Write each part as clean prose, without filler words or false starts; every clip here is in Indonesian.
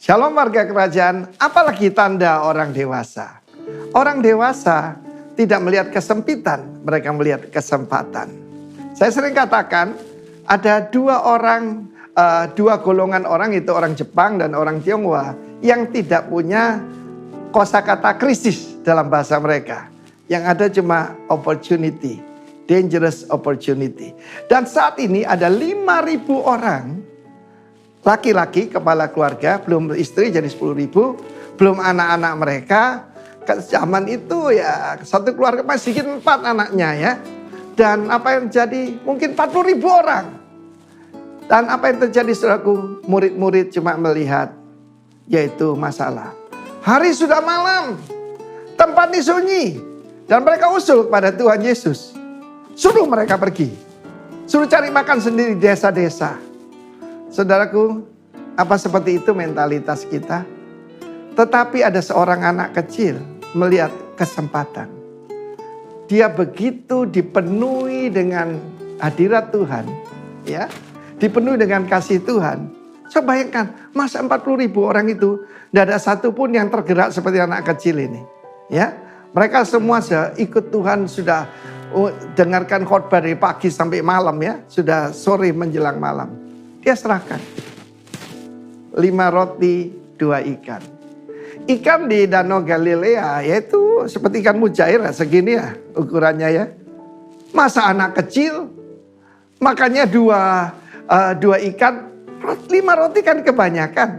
Shalom warga kerajaan, apalagi tanda orang dewasa. Orang dewasa tidak melihat kesempitan, mereka melihat kesempatan. Saya sering katakan ada dua golongan orang, itu orang Jepang dan orang Tionghoa yang tidak punya kosakata krisis dalam bahasa mereka. Yang ada cuma opportunity, dangerous opportunity. Dan saat ini ada 5.000 orang laki-laki kepala keluarga, belum istri jadi 10.000, belum anak-anak mereka. Zaman itu ya satu keluarga masih 4 anaknya ya. Dan apa yang terjadi mungkin 40.000 orang. Dan apa yang terjadi saudaraku, murid-murid cuma melihat yaitu masalah. Hari sudah malam, tempat ini sunyi. Dan mereka usul kepada Tuhan Yesus. Suruh mereka pergi. Suruh cari makan sendiri di desa-desa. Saudaraku, apa seperti itu mentalitas kita? Tetapi ada seorang anak kecil melihat kesempatan. Dia begitu dipenuhi dengan hadirat Tuhan, ya, dipenuhi dengan kasih Tuhan. Coba bayangkan, masa 40.000 orang itu tidak ada satupun yang tergerak seperti anak kecil ini, ya. Mereka semua sudah ikut Tuhan, sudah dengarkan khotbah dari pagi sampai malam ya, sudah sore menjelang malam. Dia serahkan 5 roti 2 ikan. Ikan di Danau Galilea yaitu seperti ikan mujair segini ya ukurannya ya. Masa anak kecil makannya 2 ikan, 5 roti kan kebanyakan.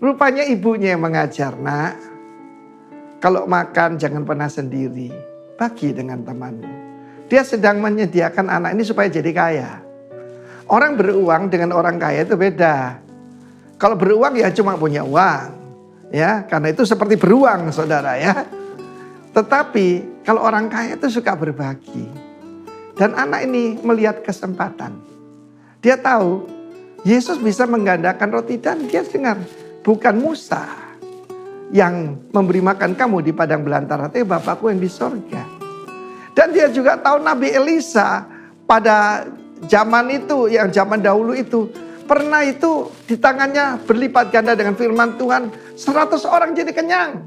Rupanya ibunya yang mengajar, nak, kalau makan jangan pernah sendiri, bagi dengan temanmu. Dia sedang menyediakan anak ini supaya jadi kaya. Orang beruang dengan orang kaya itu beda. Kalau beruang ya cuma punya uang. Ya, karena itu seperti beruang saudara ya. Tetapi kalau orang kaya itu suka berbagi. Dan anak ini melihat kesempatan. Dia tahu Yesus bisa menggandakan roti dan dia dengar. Bukan Musa yang memberi makan kamu di padang belantara, tapi Bapakku yang di sorga. Dan dia juga tahu Nabi Elisa pada zaman itu, yang zaman dahulu itu, pernah itu di tangannya berlipat ganda dengan firman Tuhan, 100 orang jadi kenyang.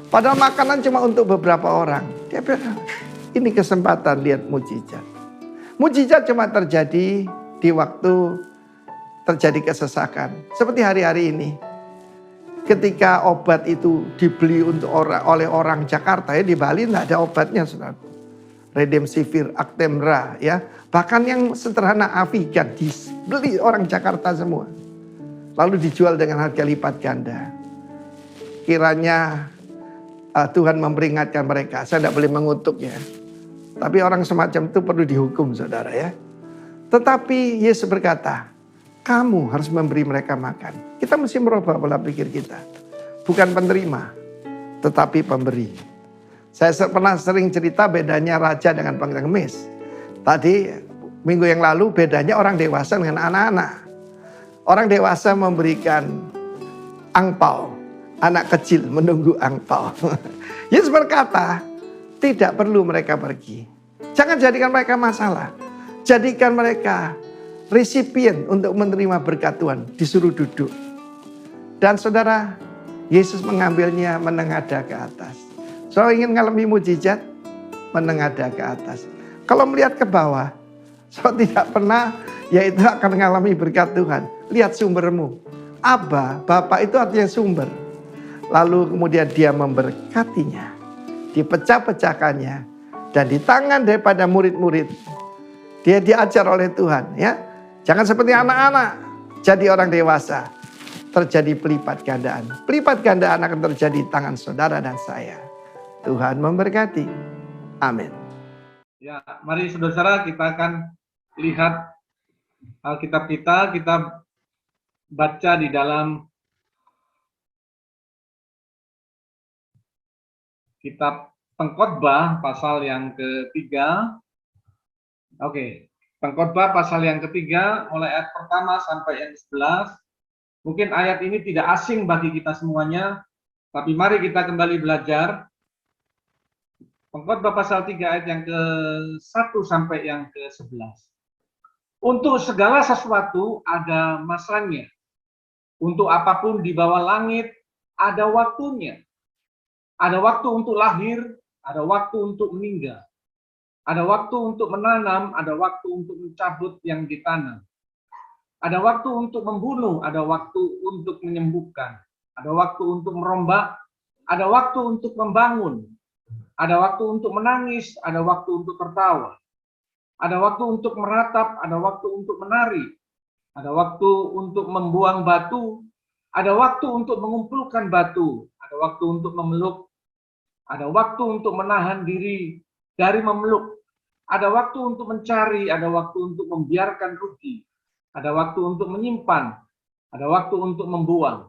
Padahal makanan cuma untuk beberapa orang. Dia bilang, ini kesempatan lihat mujizat. Mujizat cuma terjadi di waktu terjadi kesesakan. Seperti hari-hari ini. Ketika obat itu dibeli oleh orang Jakarta ya, di Bali tidak ada obatnya saudara. Remdesivir, Actemra ya. Bahkan yang sederhana Avigan dibeli orang Jakarta semua. Lalu dijual dengan harga lipat ganda. Kiranya Tuhan memperingatkan mereka. Saya tidak boleh mengutuk ya. Tapi orang semacam itu perlu dihukum saudara ya. Tetapi Yesus berkata, kamu harus memberi mereka makan. Kita mesti merubah pola pikir kita. Bukan penerima, tetapi pemberi. Saya pernah sering cerita bedanya raja dengan pengemis. Tadi minggu yang lalu bedanya orang dewasa dengan anak-anak. Orang dewasa memberikan angpau. Anak kecil menunggu angpau. Yesus berkata, tidak perlu mereka pergi. Jangan jadikan mereka masalah. Jadikan mereka resipien untuk menerima berkat Tuhan. Disuruh duduk. Dan saudara, Yesus mengambilnya menengadah ke atas. Saudara ingin mengalami mujizat, menengadah ke atas. Kalau melihat ke bawah, saudara tidak pernah, yaitu akan mengalami berkat Tuhan. Lihat sumbermu. Abba, Bapa itu artinya sumber. Lalu kemudian dia memberkatinya. Dipecah-pecahkannya. Dan di tangan daripada murid-murid. Dia diajar oleh Tuhan. Ya, jangan seperti anak-anak. Jadi orang dewasa. Terjadi pelipat gandaan. Pelipat gandaan akan terjadi di tangan saudara dan saya. Tuhan memberkati. Amin. Ya, mari saudara-saudara kita akan lihat Alkitab kita baca di dalam kitab Pengkhotbah pasal yang ketiga. Oke, Pengkhotbah pasal yang ketiga mulai ayat pertama sampai yang 11. Mungkin ayat ini tidak asing bagi kita semuanya, tapi mari kita kembali belajar. Pengkhotbah pasal 3 ayat yang ke-1 sampai yang ke-11. Untuk segala sesuatu ada masanya. Untuk apapun di bawah langit ada waktunya. Ada waktu untuk lahir, ada waktu untuk meninggal. Ada waktu untuk menanam, ada waktu untuk mencabut yang ditanam. Ada waktu untuk membunuh, ada waktu untuk menyembuhkan. Ada waktu untuk merombak, ada waktu untuk membangun. Ada waktu untuk menangis, ada waktu untuk tertawa. Ada waktu untuk meratap, ada waktu untuk menari. Ada waktu untuk membuang batu, ada waktu untuk mengumpulkan batu, ada waktu untuk memeluk, ada waktu untuk menahan diri dari memeluk, ada waktu untuk mencari, ada waktu untuk membiarkan rugi, ada waktu untuk menyimpan, ada waktu untuk membuang,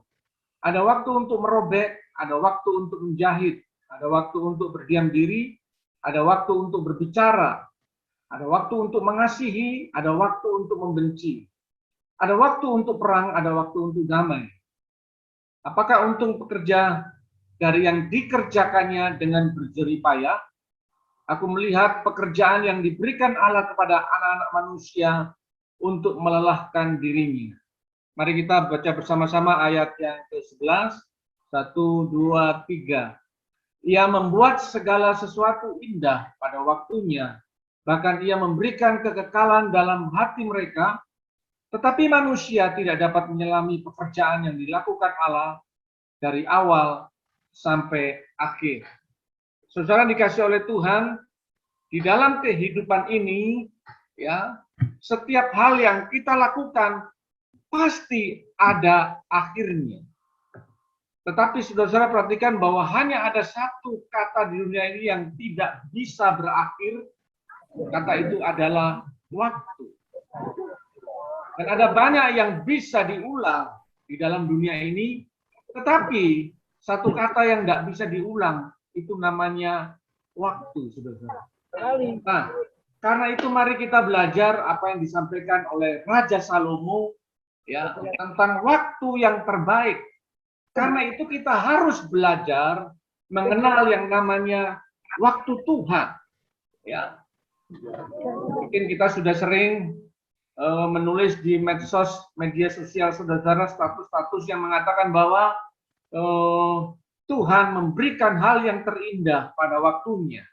ada waktu untuk merobek, ada waktu untuk menjahit, ada waktu untuk berdiam diri, ada waktu untuk berbicara, ada waktu untuk mengasihi, ada waktu untuk membenci. Ada waktu untuk perang, ada waktu untuk damai. Apakah untung pekerja dari yang dikerjakannya dengan berjerih payah? Aku melihat pekerjaan yang diberikan Allah kepada anak-anak manusia untuk melelahkan dirinya. Mari kita baca bersama-sama ayat yang ke-11. 1, 2, 3. Ia membuat segala sesuatu indah pada waktunya. Bahkan ia memberikan kekekalan dalam hati mereka. Tetapi manusia tidak dapat menyelami pekerjaan yang dilakukan Allah dari awal sampai akhir. Saudara dikasih oleh Tuhan, di dalam kehidupan ini, ya, setiap hal yang kita lakukan pasti ada akhirnya. Tetapi saudara perhatikan bahwa hanya ada satu kata di dunia ini yang tidak bisa berakhir. Kata itu adalah waktu. Dan ada banyak yang bisa diulang di dalam dunia ini, tetapi satu kata yang tidak bisa diulang, itu namanya waktu, saudara. Nah, karena itu mari kita belajar apa yang disampaikan oleh Raja Salomo, ya, tentang waktu yang terbaik. Karena itu kita harus belajar mengenal yang namanya waktu Tuhan. Ya, mungkin kita sudah sering menulis di medsos, media sosial saudara, status-status yang mengatakan bahwa Tuhan memberikan hal yang terindah pada waktunya.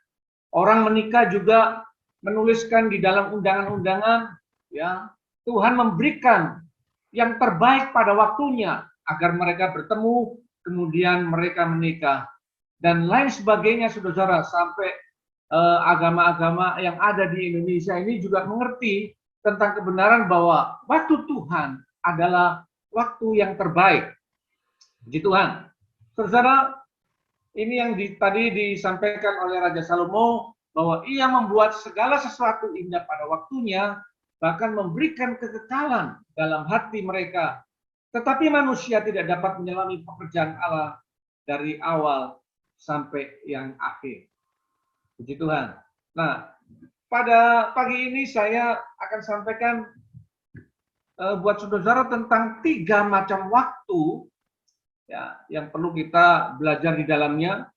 Orang menikah juga menuliskan di dalam undangan-undangan, ya, Tuhan memberikan yang terbaik pada waktunya agar mereka bertemu, kemudian mereka menikah dan lain sebagainya, saudara. Sampai agama-agama yang ada di Indonesia ini juga mengerti tentang kebenaran bahwa waktu Tuhan adalah waktu yang terbaik. Puji Tuhan. Saudara, ini yang tadi disampaikan oleh Raja Salomo, bahwa ia membuat segala sesuatu indah pada waktunya, bahkan memberikan kekekalan dalam hati mereka. Tetapi manusia tidak dapat menyelami pekerjaan Allah dari awal sampai yang akhir. Puji Tuhan. Nah, pada pagi ini saya akan sampaikan buat saudara tentang 3 macam waktu, ya, yang perlu kita belajar di dalamnya.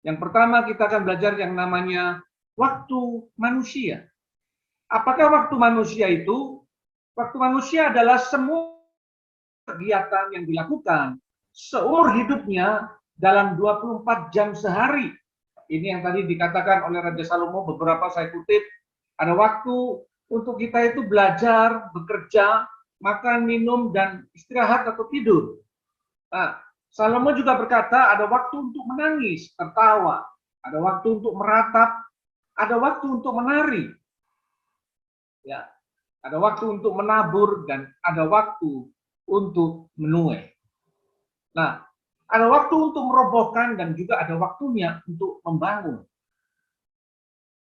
Yang pertama kita akan belajar yang namanya waktu manusia. Apakah waktu manusia itu? Waktu manusia adalah semua kegiatan yang dilakukan seumur hidupnya dalam 24 jam sehari. Ini yang tadi dikatakan oleh Raja Salomo, beberapa saya kutip, ada waktu untuk kita itu belajar, bekerja, makan, minum, dan istirahat atau tidur. Nah, Salomo juga berkata ada waktu untuk menangis, tertawa, ada waktu untuk meratap, ada waktu untuk menari, ya, ada waktu untuk menabur, dan ada waktu untuk menuai. Nah, ada waktu untuk merobohkan dan juga ada waktunya untuk membangun.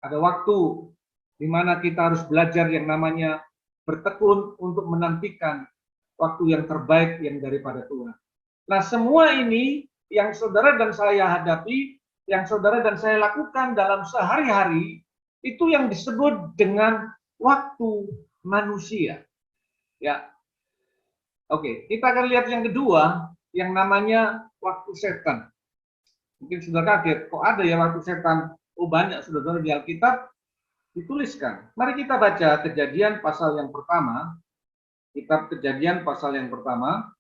Ada waktu di mana kita harus belajar yang namanya bertekun untuk menantikan waktu yang terbaik yang daripada Tuhan. Nah, semua ini yang saudara dan saya hadapi, yang saudara dan saya lakukan dalam sehari-hari, itu yang disebut dengan waktu manusia. Ya. Oke, kita akan lihat yang kedua, yang namanya waktu setan. Mungkin sudah kaget, kok ada ya waktu setan? Oh, banyak, saudara, di Alkitab dituliskan. Mari kita baca Kejadian pasal yang pertama. Kitab Kejadian pasal yang pertama.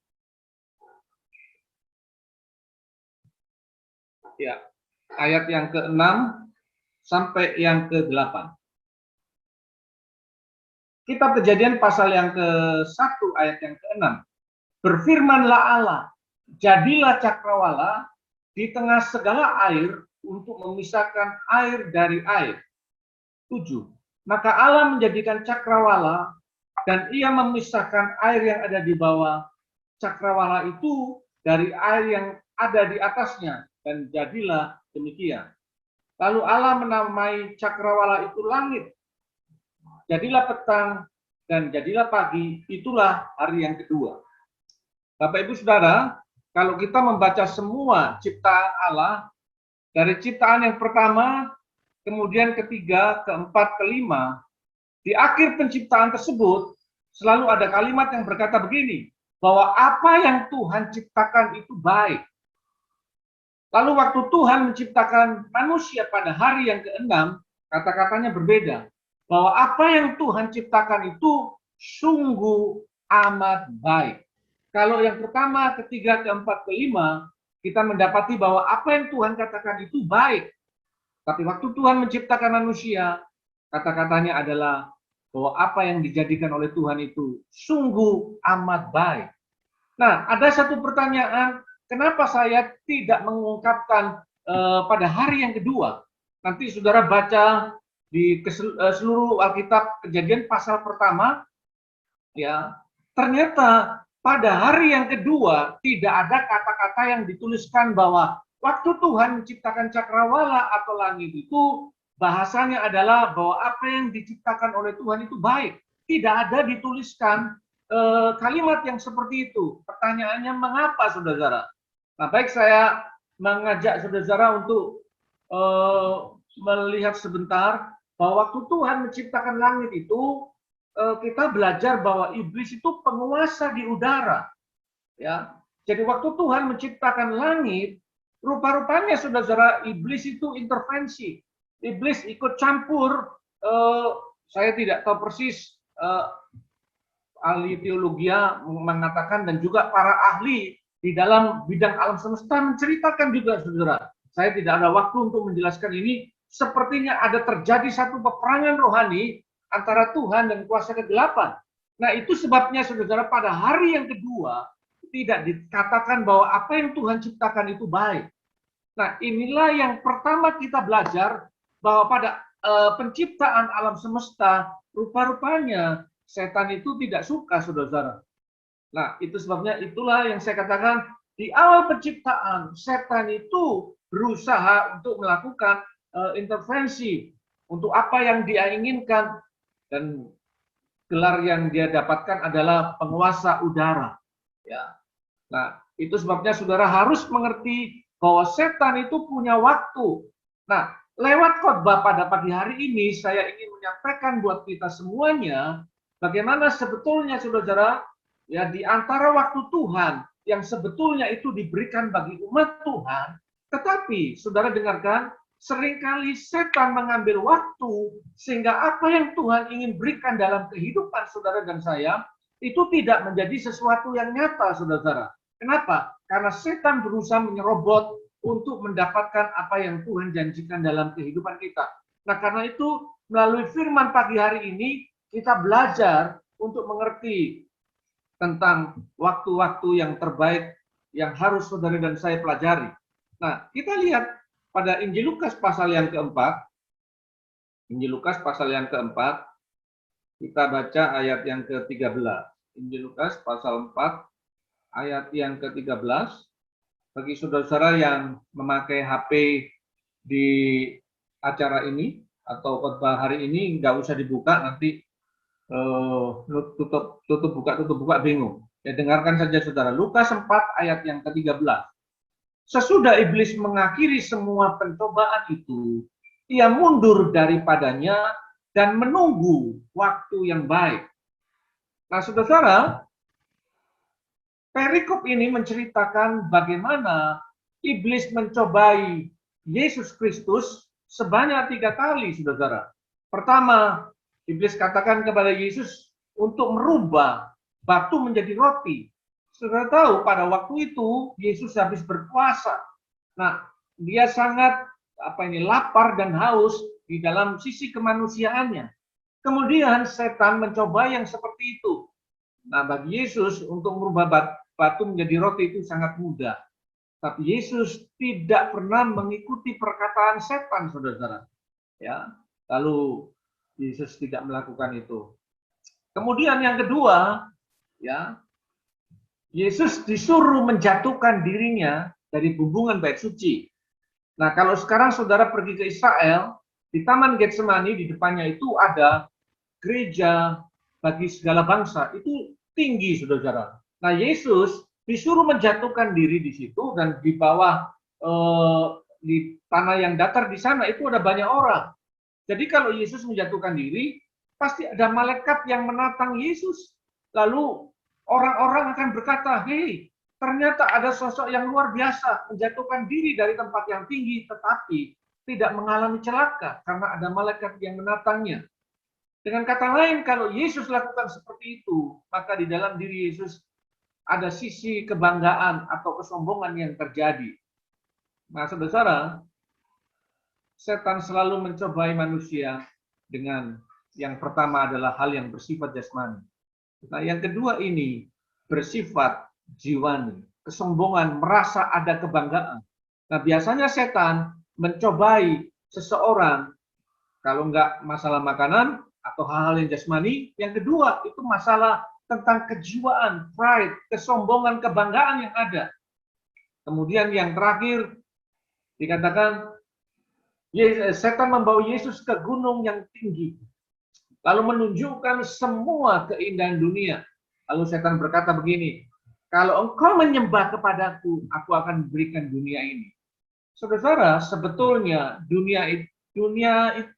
Ya, ayat yang ke-6 sampai yang ke-8. Kitab Kejadian pasal yang ke-1 ayat yang ke-6. Berfirmanlah Allah, jadilah cakrawala di tengah segala air untuk memisahkan air dari air. 7. Maka Allah menjadikan cakrawala dan ia memisahkan air yang ada di bawah cakrawala itu dari air yang ada di atasnya, dan jadilah demikian. Lalu Allah menamai cakrawala itu langit. Jadilah petang dan jadilah pagi, itulah hari yang kedua. Bapak Ibu Saudara, kalau kita membaca semua ciptaan Allah, dari ciptaan yang pertama, kemudian ketiga, keempat, kelima, di akhir penciptaan tersebut, selalu ada kalimat yang berkata begini, bahwa apa yang Tuhan ciptakan itu baik. Lalu waktu Tuhan menciptakan manusia pada hari yang ke-6, kata-katanya berbeda. Bahwa apa yang Tuhan ciptakan itu sungguh amat baik. Kalau yang pertama, ketiga, keempat, kelima, kita mendapati bahwa apa yang Tuhan katakan itu baik. Tapi waktu Tuhan menciptakan manusia, kata-katanya adalah bahwa apa yang dijadikan oleh Tuhan itu sungguh amat baik. Nah, ada satu pertanyaan, kenapa saya tidak mengungkapkan pada hari yang kedua? Nanti saudara baca di seluruh Alkitab Kejadian pasal pertama, ya, ternyata pada hari yang kedua tidak ada kata-kata yang dituliskan bahwa waktu Tuhan menciptakan cakrawala atau langit itu bahasanya adalah bahwa apa yang diciptakan oleh Tuhan itu baik. Tidak ada dituliskan kalimat yang seperti itu. Pertanyaannya mengapa, saudara? Nah, baik, saya mengajak saudara untuk melihat sebentar bahwa waktu Tuhan menciptakan langit itu, kita belajar bahwa iblis itu penguasa di udara. Ya, jadi waktu Tuhan menciptakan langit, rupa-rupanya saudara, iblis itu intervensi. Iblis ikut campur. Saya tidak tahu persis. Ahli teologi mengatakan dan juga para ahli di dalam bidang alam semesta menceritakan juga, saudara. Saya tidak ada waktu untuk menjelaskan ini. Sepertinya ada terjadi satu peperangan rohani antara Tuhan dan kuasa kegelapan. Nah, itu sebabnya, saudara, pada hari yang kedua tidak dikatakan bahwa apa yang Tuhan ciptakan itu baik. Nah, inilah yang pertama kita belajar, bahwa pada penciptaan alam semesta, rupa-rupanya setan itu tidak suka, saudara. Nah, itu sebabnya itulah yang saya katakan, di awal penciptaan, setan itu berusaha untuk melakukan intervensi untuk apa yang dia inginkan, dan gelar yang dia dapatkan adalah penguasa udara. Ya. Nah, itu sebabnya saudara harus mengerti bahwa setan itu punya waktu. Nah, lewat khotbah pada pagi hari ini, saya ingin menyampaikan buat kita semuanya, bagaimana sebetulnya, saudara, ya, di antara waktu Tuhan yang sebetulnya itu diberikan bagi umat Tuhan, tetapi saudara dengarkan, seringkali setan mengambil waktu sehingga apa yang Tuhan ingin berikan dalam kehidupan saudara dan saya itu tidak menjadi sesuatu yang nyata, saudara. Kenapa? Karena setan berusaha menyerobot untuk mendapatkan apa yang Tuhan janjikan dalam kehidupan kita. Nah, karena itu melalui firman pagi hari ini kita belajar untuk mengerti tentang waktu-waktu yang terbaik yang harus saudara dan saya pelajari. Nah, kita lihat pada Injil Lukas pasal yang keempat. Injil Lukas pasal yang keempat, kita baca ayat yang ke-13. Injil Lukas pasal 4 ayat yang ke-13. Bagi saudara-saudara yang memakai HP di acara ini atau khotbah hari ini, nggak usah dibuka, nanti tutup buka bingung. Ya, dengarkan saja, saudara. Lukas 4 ayat yang ke-13. Sesudah iblis mengakhiri semua pencobaan itu, ia mundur daripadanya dan menunggu waktu yang baik. Nah, saudara, perikop ini menceritakan bagaimana iblis mencobai Yesus Kristus sebanyak 3 kali, saudara. Pertama, iblis katakan kepada Yesus untuk merubah batu menjadi roti. Saudara tahu pada waktu itu Yesus habis berpuasa. Nah, dia sangat lapar dan haus di dalam sisi kemanusiaannya. Kemudian setan mencoba yang seperti itu. Nah, bagi Yesus untuk merubah batu menjadi roti itu sangat mudah. Tapi Yesus tidak pernah mengikuti perkataan setan, saudara-saudara. Ya, lalu Yesus tidak melakukan itu. Kemudian yang kedua, ya, Yesus disuruh menjatuhkan dirinya dari hubungan bait suci. Nah, kalau sekarang saudara pergi ke Israel, di Taman Getsemani di depannya itu ada gereja bagi segala bangsa. Itu tinggi, saudara. Nah, Yesus disuruh menjatuhkan diri di situ dan di bawah di tanah yang datar di sana itu ada banyak orang. Jadi kalau Yesus menjatuhkan diri, pasti ada malaikat yang menatang Yesus. Lalu orang-orang akan berkata, hei, ternyata ada sosok yang luar biasa menjatuhkan diri dari tempat yang tinggi, tetapi tidak mengalami celaka karena ada malaikat yang menatangnya. Dengan kata lain, kalau Yesus lakukan seperti itu, maka di dalam diri Yesus ada sisi kebanggaan atau kesombongan yang terjadi. Nah, saudara, setan selalu mencobai manusia dengan yang pertama adalah hal yang bersifat jasmani. Nah, yang kedua ini bersifat jiwani, kesombongan, merasa ada kebanggaan. Nah, biasanya setan mencobai seseorang kalau enggak masalah makanan atau hal-hal yang jasmani, yang kedua itu masalah tentang kejiwaan, pride, kesombongan, kebanggaan yang ada. Kemudian yang terakhir dikatakan setan membawa Yesus ke gunung yang tinggi, lalu menunjukkan semua keindahan dunia. Lalu setan berkata begini, kalau engkau menyembah kepadaku, aku akan berikan dunia ini. Saudara, sebetulnya dunia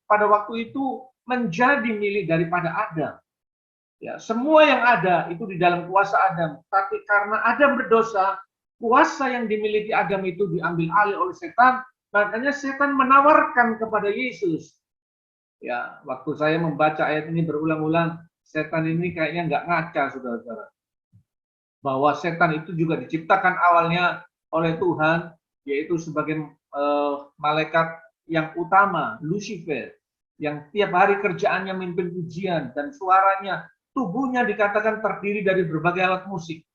pada waktu itu menjadi milik daripada Adam. Ya, semua yang ada itu di dalam kuasa Adam. Tapi karena Adam berdosa, kuasa yang dimiliki Adam itu diambil alih oleh setan. Makanya setan menawarkan kepada Yesus. Ya, waktu saya membaca ayat ini berulang-ulang, setan ini kayaknya nggak ngaca, saudara-saudara. Bahwa setan itu juga diciptakan awalnya oleh Tuhan, yaitu sebagai malaikat yang utama, Lucifer, yang tiap hari kerjaannya memimpin pujian dan suaranya, tubuhnya dikatakan terdiri dari berbagai alat musik.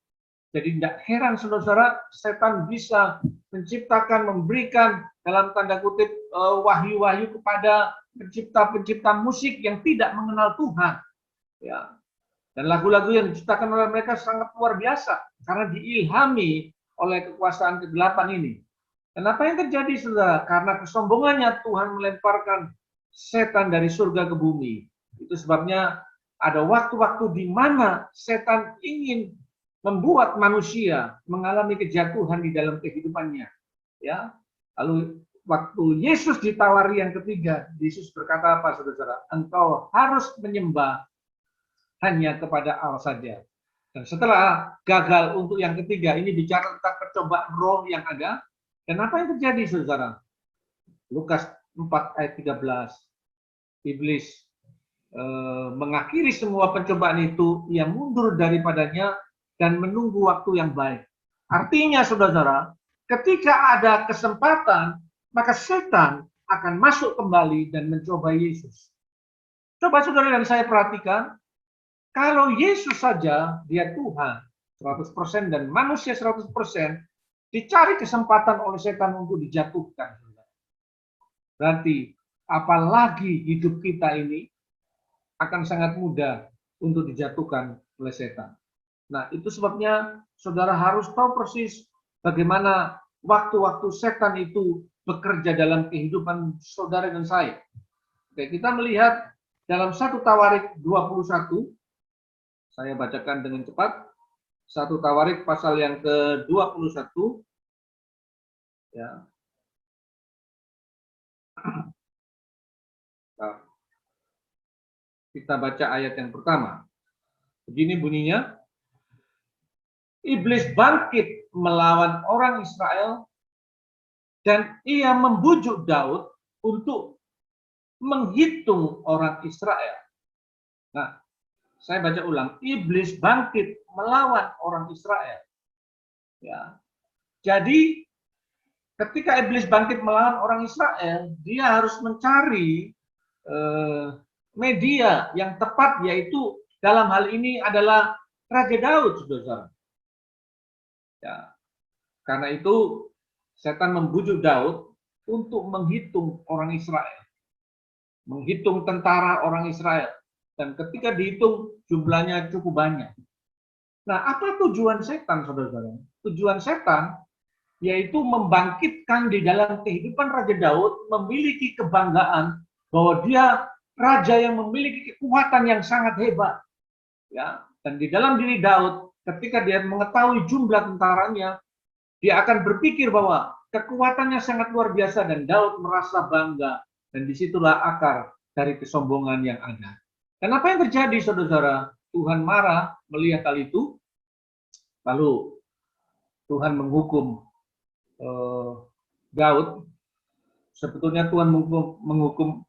Jadi tidak heran saudara-saudara, setan bisa menciptakan, memberikan dalam tanda kutip wahyu-wahyu kepada pencipta-pencipta musik yang tidak mengenal Tuhan. Ya. Dan lagu-lagu yang diciptakan oleh mereka sangat luar biasa karena diilhami oleh kekuasaan kegelapan ini. Dan apa yang terjadi, saudara? Karena kesombongannya Tuhan melemparkan setan dari surga ke bumi. Itu sebabnya ada waktu-waktu di mana setan ingin membuat manusia mengalami kejatuhan di dalam kehidupannya. Ya, lalu waktu Yesus ditawari yang ketiga, Yesus berkata apa, saudara? Engkau harus menyembah hanya kepada Allah saja. Dan setelah gagal untuk yang ketiga, ini bicara tentang percobaan roh yang ada. Dan apa yang terjadi, saudara? Lukas 4 ayat 13. Iblis mengakhiri semua pencobaan itu, ia mundur daripadanya dan menunggu waktu yang baik. Artinya, saudara, ketika ada kesempatan, maka setan akan masuk kembali dan mencoba Yesus. Coba saudara dan saya perhatikan, kalau Yesus saja, dia Tuhan 100% dan manusia 100%, dicari kesempatan oleh setan untuk dijatuhkan. Berarti, apalagi hidup kita ini akan sangat mudah untuk dijatuhkan oleh setan. Nah, itu sebabnya saudara harus tahu persis bagaimana waktu-waktu setan itu bekerja dalam kehidupan saudara dan saya. Oke, kita melihat dalam 1 Tawarik 21, saya bacakan dengan cepat. 1 Tawarik pasal yang ke-21. Ya. Kita baca ayat yang pertama. Begini bunyinya. Iblis bangkit melawan orang Israel dan ia membujuk Daud untuk menghitung orang Israel. Nah, saya baca ulang. Iblis bangkit melawan orang Israel. Ya. Jadi ketika iblis bangkit melawan orang Israel, dia harus mencari media yang tepat, yaitu dalam hal ini adalah Raja Daud, saudara. Ya, karena itu setan membujuk Daud untuk menghitung orang Israel, menghitung tentara orang Israel, dan ketika dihitung jumlahnya cukup banyak. Nah, apa tujuan setan, saudara? Tujuan setan yaitu membangkitkan di dalam kehidupan Raja Daud memiliki kebanggaan bahwa dia raja yang memiliki kekuatan yang sangat hebat. Ya, dan di dalam diri Daud, ketika dia mengetahui jumlah tentaranya, dia akan berpikir bahwa kekuatannya sangat luar biasa dan Daud merasa bangga, dan disitulah akar dari kesombongan yang ada. Dan apa yang terjadi, saudara? Tuhan marah melihat hal itu, lalu Tuhan menghukum Daud. Sebetulnya Tuhan menghukum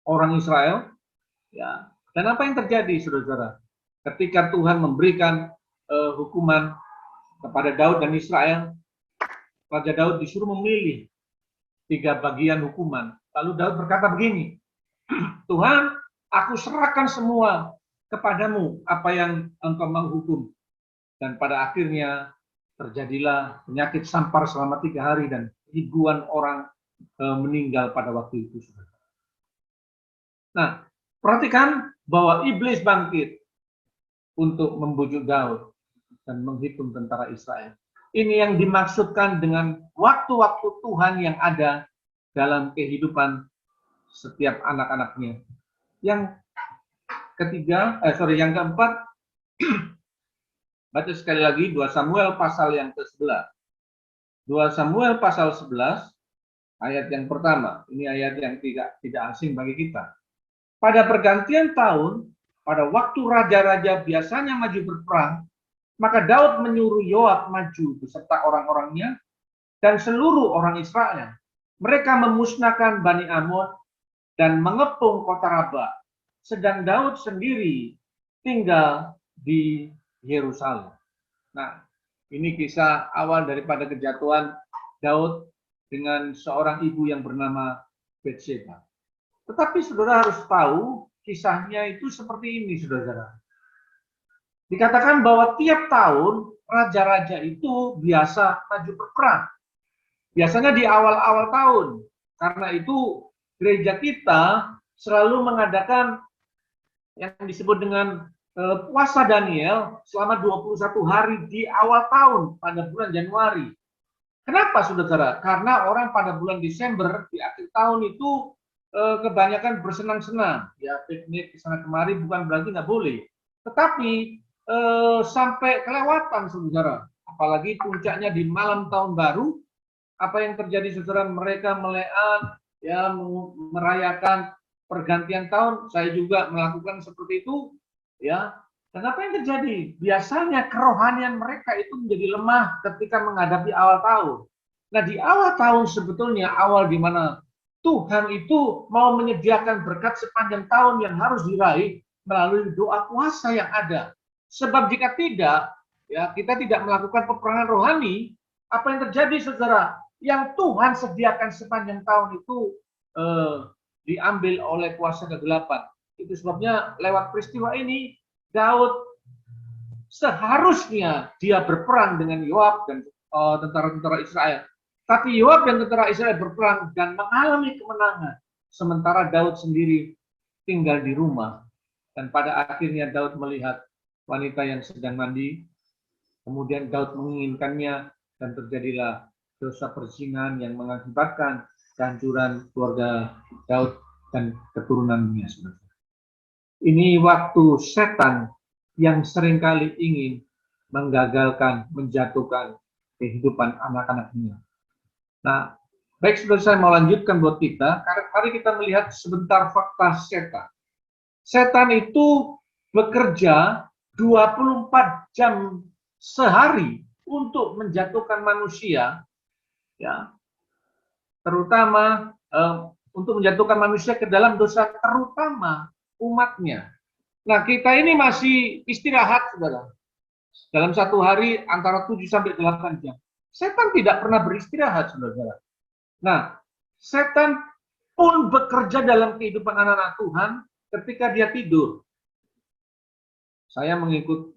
orang Israel, ya. Dan apa yang terjadi, saudara? Ketika Tuhan memberikan hukuman kepada Daud dan Israel, Raja Daud disuruh memilih 3 bagian hukuman. Lalu Daud berkata begini, Tuhan, aku serahkan semua kepadamu apa yang engkau menghukum. Dan pada akhirnya terjadilah penyakit sampar selama 3 hari dan ribuan orang meninggal pada waktu itu. Nah, perhatikan bahwa iblis bangkit untuk membujuk Daud dan menghitung tentara Israel. Ini yang dimaksudkan dengan waktu-waktu Tuhan yang ada dalam kehidupan setiap anak-anaknya. Yang keempat, baca sekali lagi 2 Samuel pasal yang ke-11. 2 Samuel pasal 11 ayat yang pertama. Ini ayat yang tidak asing bagi kita. Pada pergantian tahun, pada waktu raja-raja biasanya maju berperang, maka Daud menyuruh Yoab maju beserta orang-orangnya dan seluruh orang Israel. Mereka memusnahkan Bani Amon dan mengepung kota Rabah. Sedang Daud sendiri tinggal di Yerusalem. Nah, ini kisah awal daripada kejatuhan Daud dengan seorang ibu yang bernama Betseba. Tetapi saudara harus tahu, kisahnya itu seperti ini, saudara. Dikatakan bahwa tiap tahun raja-raja itu biasa maju berperang. Biasanya di awal-awal tahun. Karena itu gereja kita selalu mengadakan yang disebut dengan puasa Daniel selama 21 hari di awal tahun pada bulan Januari. Kenapa, saudara? Karena orang pada bulan Desember di akhir tahun itu kebanyakan bersenang-senang, ya piknik ke sana kemari, bukan berarti nggak boleh. Tetapi sampai kelewatan, saudara. Apalagi puncaknya di malam tahun baru, apa yang terjadi, saudara? Mereka melean, ya merayakan pergantian tahun. Saya juga melakukan seperti itu, ya. Dan apa yang terjadi? Biasanya kerohanian mereka itu menjadi lemah ketika menghadapi awal tahun. Nah, di awal tahun sebetulnya awal di mana Tuhan itu mau menyediakan berkat sepanjang tahun yang harus diraih melalui doa puasa yang ada. Sebab jika tidak, ya kita tidak melakukan peperangan rohani, apa yang terjadi, saudara? Yang Tuhan sediakan sepanjang tahun itu diambil oleh kuasa kegelapan. Itu sebabnya lewat peristiwa ini, Daud seharusnya dia berperang dengan Yoab dan tentara-tentara Israel. Tapi Yoab dan tentara Israel berperang dan mengalami kemenangan. Sementara Daud sendiri tinggal di rumah. Dan pada akhirnya Daud melihat wanita yang sedang mandi. Kemudian Daud menginginkannya dan terjadilah dosa perzinahan yang mengakibatkan kehancuran keluarga Daud dan keturunannya. Ini waktu setan yang seringkali ingin menggagalkan, menjatuhkan kehidupan anak-anaknya. Nah, baik, saudara, saya mau lanjutkan buat kita. Mari kita melihat sebentar fakta setan. Setan itu bekerja 24 jam sehari untuk menjatuhkan manusia, ya, terutama untuk menjatuhkan manusia ke dalam dosa, terutama umatnya. Nah, kita ini masih istirahat, saudara. Dalam satu hari antara 7 sampai 8 jam. Setan tidak pernah beristirahat, saudara. Nah, setan pun bekerja dalam kehidupan anak-anak Tuhan ketika dia tidur. Saya mengikut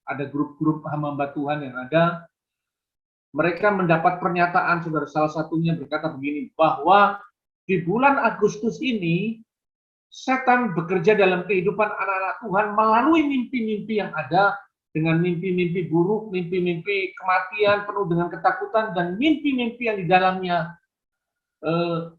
ada grup-grup hamba Tuhan yang ada. Mereka mendapat pernyataan, saudara, salah satunya berkata begini, bahwa di bulan Agustus ini, setan bekerja dalam kehidupan anak-anak Tuhan melalui mimpi-mimpi yang ada, dengan mimpi-mimpi buruk, mimpi-mimpi kematian penuh dengan ketakutan, dan mimpi-mimpi yang di dalamnya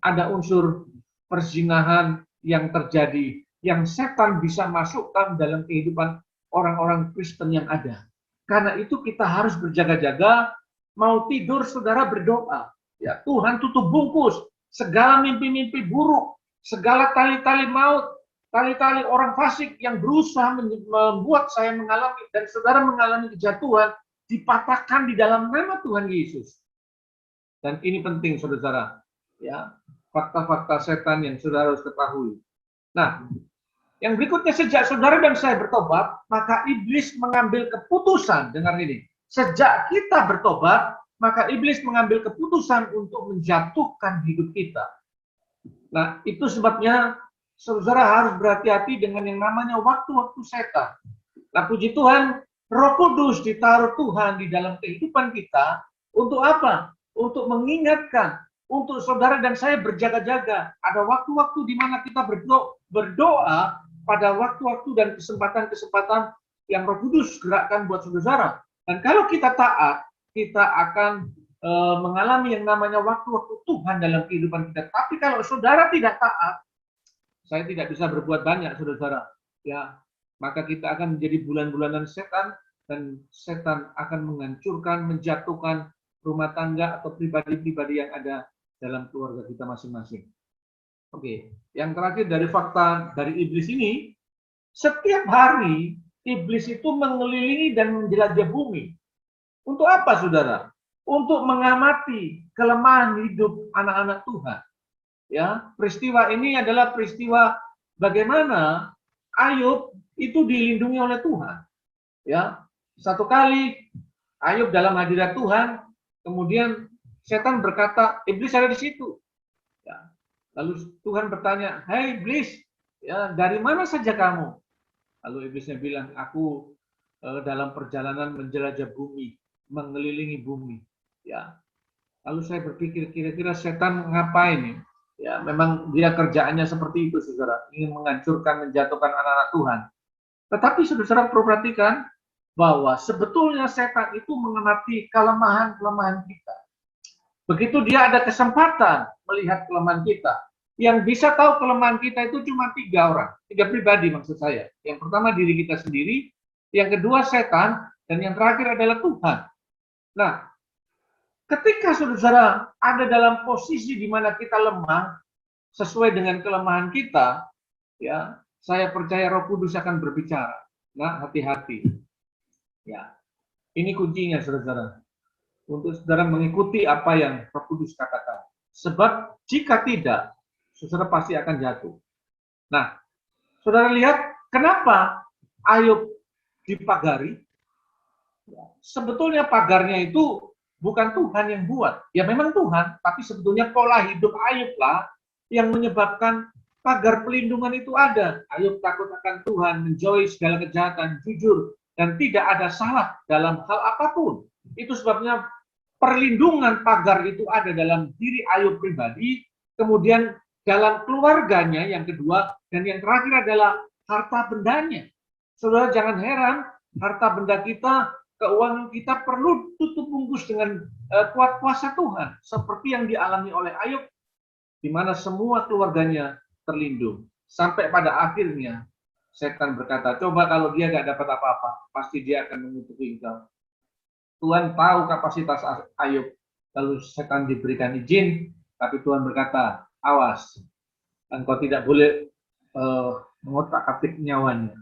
ada unsur perzinahan yang terjadi, yang setan bisa masukkan dalam kehidupan orang-orang Kristen yang ada. Karena itu kita harus berjaga-jaga. Mau tidur, saudara, berdoa. Ya, Tuhan tutup bungkus segala mimpi-mimpi buruk, segala tali-tali maut, tali-tali orang fasik yang berusaha membuat saya mengalami dan saudara mengalami kejatuhan, dipatahkan di dalam nama Tuhan Yesus. Dan ini penting, saudara, ya, fakta-fakta setan yang saudara harus ketahui. Nah, yang berikutnya, sejak saudara dan saya bertobat, maka iblis mengambil keputusan, dengar ini, sejak kita bertobat, maka iblis mengambil keputusan untuk menjatuhkan hidup kita. Nah, itu sebabnya saudara harus berhati-hati dengan yang namanya waktu-waktu setan. Nah, puji Tuhan, Roh Kudus ditaruh Tuhan di dalam kehidupan kita untuk apa? Untuk mengingatkan, untuk saudara dan saya berjaga-jaga. Ada waktu-waktu di mana kita berdoa pada waktu-waktu dan kesempatan-kesempatan yang Roh Kudus gerakkan buat saudara. Dan kalau kita taat, kita akan mengalami yang namanya waktu-waktu Tuhan dalam kehidupan kita. Tapi kalau saudara tidak taat, saya tidak bisa berbuat banyak, saudara. Ya, maka kita akan menjadi bulan-bulanan setan, dan setan akan menghancurkan, menjatuhkan rumah tangga atau pribadi-pribadi yang ada dalam keluarga kita masing-masing. Oke, yang terakhir dari fakta dari iblis ini, setiap hari iblis itu mengelilingi dan menjelajah bumi. Untuk apa, saudara? Untuk mengamati kelemahan hidup anak-anak Tuhan. Ya, peristiwa ini adalah peristiwa bagaimana Ayub itu dilindungi oleh Tuhan. Ya, satu kali Ayub dalam hadirat Tuhan, kemudian setan berkata, iblis ada di situ. Ya, lalu Tuhan bertanya, "Hai iblis, ya, dari mana saja kamu?" Lalu iblisnya bilang, "Aku dalam perjalanan menjelajah bumi, mengelilingi bumi." Ya, lalu saya berpikir, kira-kira setan ngapain ya? Ya, memang dia kerjaannya seperti itu, saudara, ingin menghancurkan, menjatuhkan anak-anak Tuhan. Tetapi saudara perlu perhatikan bahwa sebetulnya setan itu mengamati kelemahan-kelemahan kita. Begitu dia ada kesempatan melihat kelemahan kita, yang bisa tahu kelemahan kita itu cuma 3 orang, 3 pribadi maksud saya. Yang pertama diri kita sendiri, yang kedua setan, dan yang terakhir adalah Tuhan. Nah, ketika saudara ada dalam posisi di mana kita lemah, sesuai dengan kelemahan kita, ya, saya percaya Roh Kudus akan berbicara. Nah, hati-hati. Ya, ini kuncinya, saudara. Untuk saudara mengikuti apa yang Roh Kudus katakan. Sebab jika tidak, saudara pasti akan jatuh. Nah, saudara lihat kenapa Ayub dipagari? Sebetulnya pagarnya itu bukan Tuhan yang buat. Ya memang Tuhan, tapi sebetulnya pola hidup Ayub lah yang menyebabkan pagar pelindungan itu ada. Ayub takut akan Tuhan, menjauhi segala kejahatan, jujur, dan tidak ada salah dalam hal apapun. Itu sebabnya perlindungan pagar itu ada dalam diri Ayub pribadi, kemudian dalam keluarganya yang kedua, dan yang terakhir adalah harta bendanya. Saudara jangan heran, harta benda kita, keuangan kita perlu tutup bungkus dengan kuat kuasa Tuhan, seperti yang dialami oleh Ayub, di mana semua keluarganya terlindung. Sampai pada akhirnya, setan berkata, coba kalau dia nggak dapat apa-apa, pasti dia akan mengutuki engkau. Tuhan tahu kapasitas Ayub, lalu setan diberikan izin, tapi Tuhan berkata, awas, engkau tidak boleh mengotak-atik nyawanya.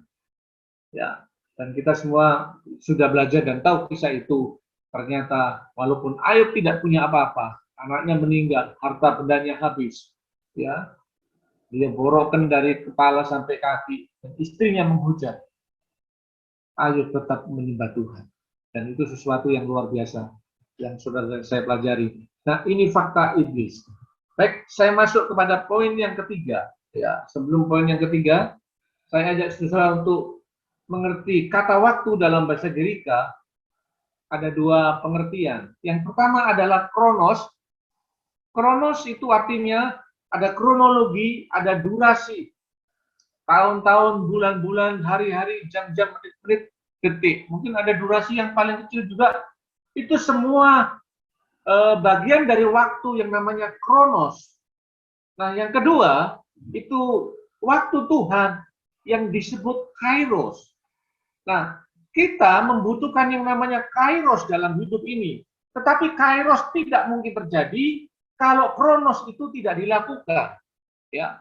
Ya, dan kita semua sudah belajar dan tahu kisah itu. Ternyata walaupun Ayub tidak punya apa-apa, anaknya meninggal, harta bendanya habis, ya, dia borokan dari kepala sampai kaki, dan istrinya menghujat. Ayub tetap menyembah Tuhan, dan itu sesuatu yang luar biasa. yang sudah saya pelajari. Nah, ini fakta iblis. Baik, saya masuk kepada poin yang ketiga. Ya, sebelum poin yang ketiga, saya ajak saudara untuk mengerti kata waktu dalam bahasa Girika. Ada dua pengertian. Yang pertama adalah kronos. Kronos itu artinya ada kronologi, ada durasi. Tahun-tahun, bulan-bulan, hari-hari, jam-jam, menit-menit, detik. Mungkin ada durasi yang paling kecil juga. Itu semua bagian dari waktu yang namanya kronos. Nah, yang kedua, itu waktu Tuhan yang disebut kairos. Nah, kita membutuhkan yang namanya kairos dalam hidup ini. Tetapi kairos tidak mungkin terjadi kalau kronos itu tidak dilakukan. Ya,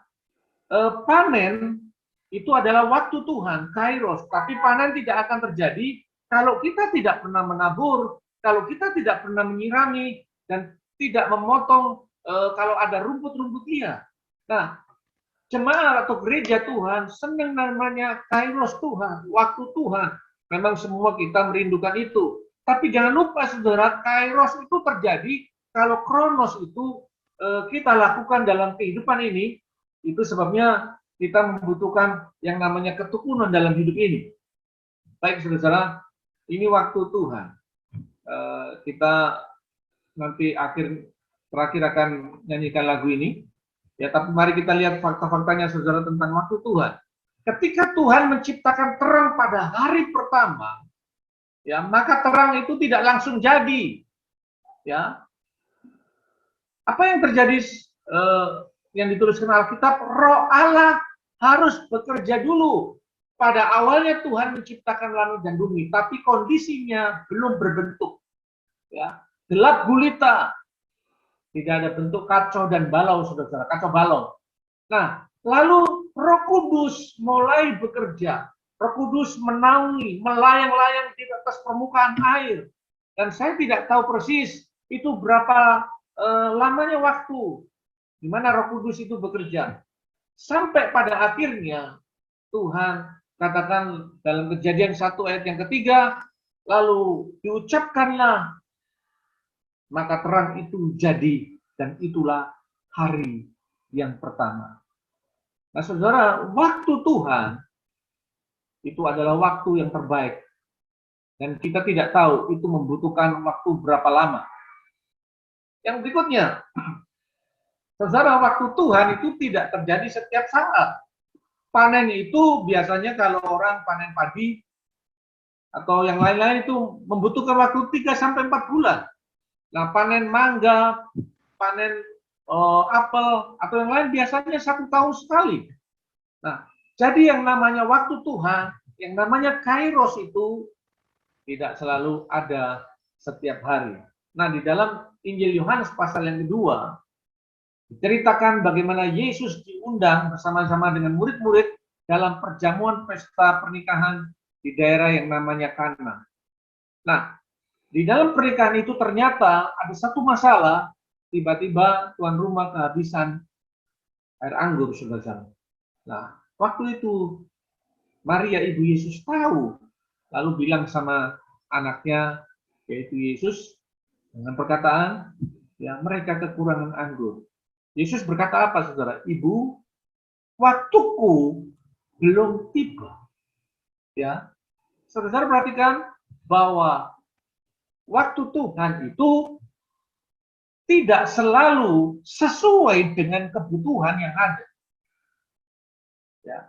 panen itu adalah waktu Tuhan, kairos. Tapi panen tidak akan terjadi kalau kita tidak pernah menabur, kalau kita tidak pernah menyirami, dan tidak memotong kalau ada rumput-rumput liar. Nah, jemaat atau gereja Tuhan senang namanya kairos Tuhan, waktu Tuhan. Memang semua kita merindukan itu. Tapi jangan lupa saudara, kairos itu terjadi kalau kronos itu kita lakukan dalam kehidupan ini. Itu sebabnya kita membutuhkan yang namanya ketekunan dalam hidup ini. Baik saudara, ini waktu Tuhan. Kita nanti terakhir akan nyanyikan lagu ini. Ya, tapi mari kita lihat fakta-faktanya saudara tentang waktu Tuhan. Ketika Tuhan menciptakan terang pada hari pertama, ya, maka terang itu tidak langsung jadi. Ya. Apa yang terjadi yang dituliskan Alkitab, Roh Allah harus bekerja dulu. Pada awalnya Tuhan menciptakan langit dan bumi, tapi kondisinya belum berbentuk. Ya. Gelap gulita. Tidak ada bentuk kacau dan balau, saudara-saudara. Kacau balau. Nah, lalu Roh Kudus mulai bekerja. Roh Kudus menaungi, melayang-layang di atas permukaan air. Dan saya tidak tahu persis itu berapa lamanya waktu di mana Roh Kudus itu bekerja. Sampai pada akhirnya Tuhan katakan dalam Kejadian 1 ayat yang ketiga, lalu diucapkanlah, maka terang itu jadi, dan itulah hari yang pertama. Nah saudara, waktu Tuhan itu adalah waktu yang terbaik. Dan kita tidak tahu itu membutuhkan waktu berapa lama. Yang berikutnya, saudara, waktu Tuhan itu tidak terjadi setiap saat. Panen itu biasanya kalau orang panen padi atau yang lain-lain itu membutuhkan waktu 3-4 bulan. Nah, panen mangga, panen apel, atau yang lain biasanya 1 tahun sekali. Nah, jadi yang namanya waktu Tuhan, yang namanya kairos itu tidak selalu ada setiap hari. Nah, di dalam Injil Yohanes pasal yang kedua, diceritakan bagaimana Yesus diundang bersama-sama dengan murid-murid dalam perjamuan pesta pernikahan di daerah yang namanya Kana. Nah, di dalam pernikahan itu ternyata ada satu masalah, tiba-tiba tuan rumah kehabisan air anggur, saudara. Nah, waktu itu Maria ibu Yesus tahu, lalu bilang sama anaknya, yaitu Yesus, dengan perkataan, ya mereka kekurangan anggur. Yesus berkata apa, saudara? Ibu, waktuku belum tiba. Ya, saudara perhatikan bahwa waktu Tuhan itu tidak selalu sesuai dengan kebutuhan yang ada. Ya.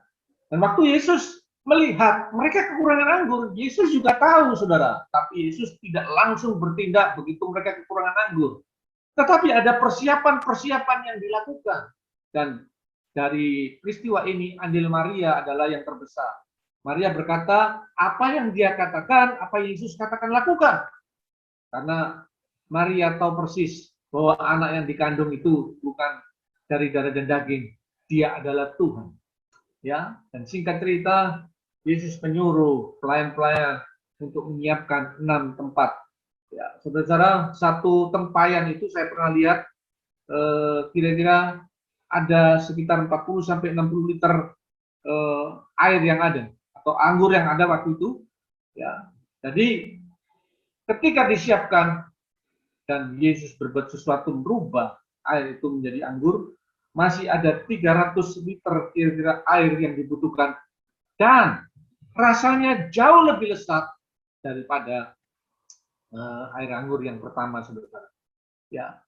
Dan waktu Yesus melihat mereka kekurangan anggur, Yesus juga tahu, saudara. Tapi Yesus tidak langsung bertindak begitu mereka kekurangan anggur. Tetapi ada persiapan-persiapan yang dilakukan. Dan dari peristiwa ini, andil Maria adalah yang terbesar. Maria berkata, apa yang dia katakan, apa yang Yesus katakan, lakukan. Karena Maria tahu persis bahwa anak yang dikandung itu bukan dari darah dan daging, dia adalah Tuhan. Ya, dan singkat cerita, Yesus menyuruh pelayan-pelayan untuk menyiapkan 6 tempat. Ya, saudara-saudara, satu tempayan itu saya pernah lihat kira-kira ada sekitar 40-60 liter air yang ada atau anggur yang ada waktu itu. Ya, jadi ketika disiapkan, dan Yesus berbuat sesuatu merubah air itu menjadi anggur, masih ada 300 liter kira-kira air yang dibutuhkan, dan rasanya jauh lebih lezat daripada air anggur yang pertama, saudara. Ya,